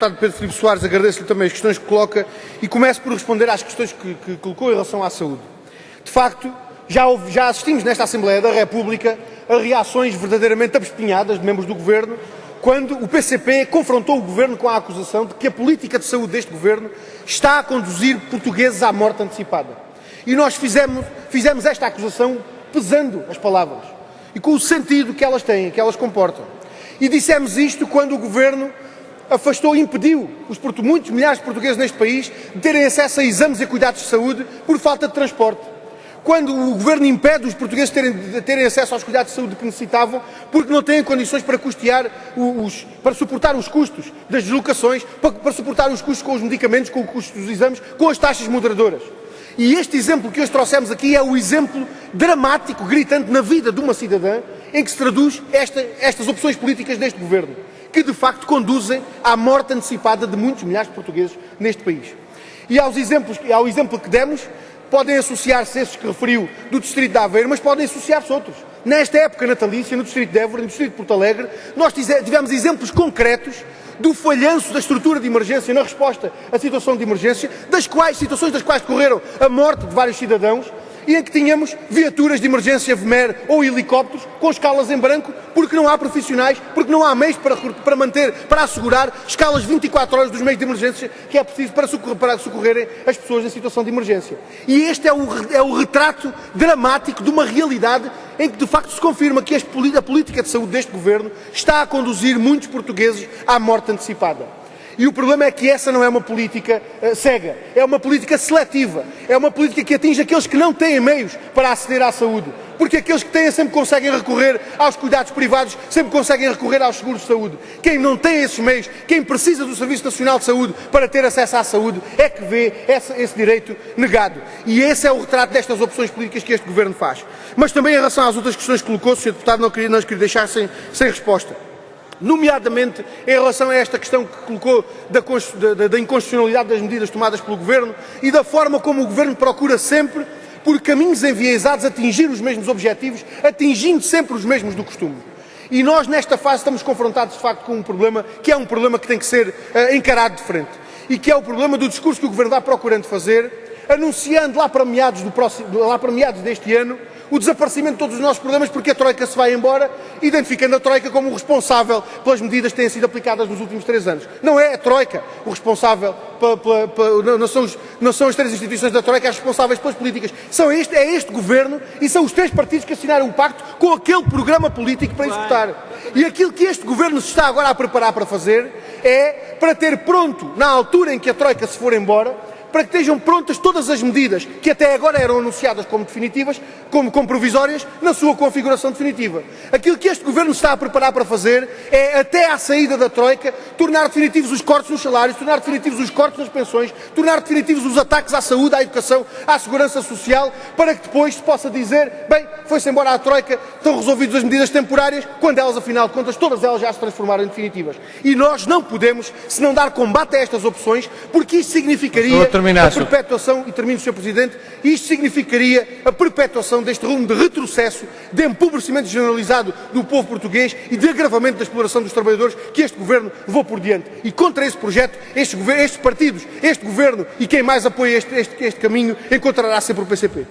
Deputado Pedro Filipe Soares, agradeço-lhe também as questões que coloca e começo por responder às questões que colocou em relação à saúde. De facto, já assistimos nesta Assembleia da República a reações verdadeiramente abespinhadas de membros do Governo quando o PCP confrontou o Governo com a acusação de que a política de saúde deste Governo está a conduzir portugueses à morte antecipada. E nós fizemos esta acusação pesando as palavras e com o sentido que elas têm, que elas comportam. E dissemos isto quando o Governo afastou e impediu muitos milhares de portugueses neste país de terem acesso a exames e cuidados de saúde por falta de transporte. Quando o Governo impede os portugueses de terem acesso aos cuidados de saúde que necessitavam porque não têm condições para custear, para suportar os custos das deslocações, para suportar os custos com os medicamentos, com o custo dos exames, com as taxas moderadoras. E este exemplo que hoje trouxemos aqui é o exemplo dramático, gritante na vida de uma cidadã em que se traduz estas opções políticas deste Governo, que de facto conduzem à morte antecipada de muitos milhares de portugueses neste país. E ao exemplo que demos, podem associar-se esses que referiu do Distrito de Aveiro, mas podem associar-se outros. Nesta época natalícia, no Distrito de Évora e no Distrito de Porto Alegre, nós tivemos exemplos concretos do falhanço da estrutura de emergência na resposta à situação de emergência, situações das quais decorreram a morte de vários cidadãos, e em que tínhamos viaturas de emergência VMER ou helicópteros com escalas em branco, porque não há profissionais, porque não há meios para assegurar escalas 24 horas dos meios de emergência que é preciso para socorrerem as pessoas em situação de emergência. E este é o retrato dramático de uma realidade em que de facto se confirma que a política de saúde deste Governo está a conduzir muitos portugueses à morte antecipada. E o problema é que essa não é uma política cega, é uma política seletiva, é uma política que atinge aqueles que não têm meios para aceder à saúde, porque aqueles que têm sempre conseguem recorrer aos cuidados privados, sempre conseguem recorrer aos seguros de saúde. Quem não tem esses meios, quem precisa do Serviço Nacional de Saúde para ter acesso à saúde, é que vê esse direito negado. E esse é o retrato destas opções políticas que este Governo faz. Mas também em relação às outras questões que colocou, Sr. Deputado, não queria deixar sem resposta. Nomeadamente em relação a esta questão que colocou da inconstitucionalidade das medidas tomadas pelo Governo e da forma como o Governo procura sempre, por caminhos enviesados, atingir os mesmos objetivos, atingindo sempre os mesmos do costume. E nós, nesta fase, estamos confrontados, de facto, com um problema que é um problema que tem que ser encarado de frente. E que é o problema do discurso que o Governo vai procurando fazer, anunciando lá para meados deste ano o desaparecimento de todos os nossos problemas porque a Troika se vai embora, identificando a Troika como o responsável pelas medidas que têm sido aplicadas nos últimos 3 anos. Não é a Troika o responsável, não são as 3 instituições da Troika as responsáveis pelas políticas. É este Governo e são os 3 partidos que assinaram o pacto com aquele programa político para executar. E aquilo que este Governo se está agora a preparar para fazer é para ter pronto, na altura em que a Troika se for embora, para que estejam prontas todas as medidas que até agora eram anunciadas como definitivas, como provisórias, na sua configuração definitiva. Aquilo que este Governo está a preparar para fazer é, até à saída da Troika, tornar definitivos os cortes nos salários, tornar definitivos os cortes nas pensões, tornar definitivos os ataques à saúde, à educação, à segurança social, para que depois se possa dizer, bem, foi-se embora a Troika, estão resolvidas as medidas temporárias, quando elas, afinal de contas, todas elas já se transformaram em definitivas. E nós não podemos, se não dar combate a estas opções, porque isso significaria a perpetuação, e termino, Sr. Presidente, isto significaria a perpetuação deste rumo de retrocesso, de empobrecimento generalizado do povo português e de agravamento da exploração dos trabalhadores que este Governo levou por diante. E contra esse projeto, estes partidos, este Governo e quem mais apoia este caminho encontrará sempre o PCP.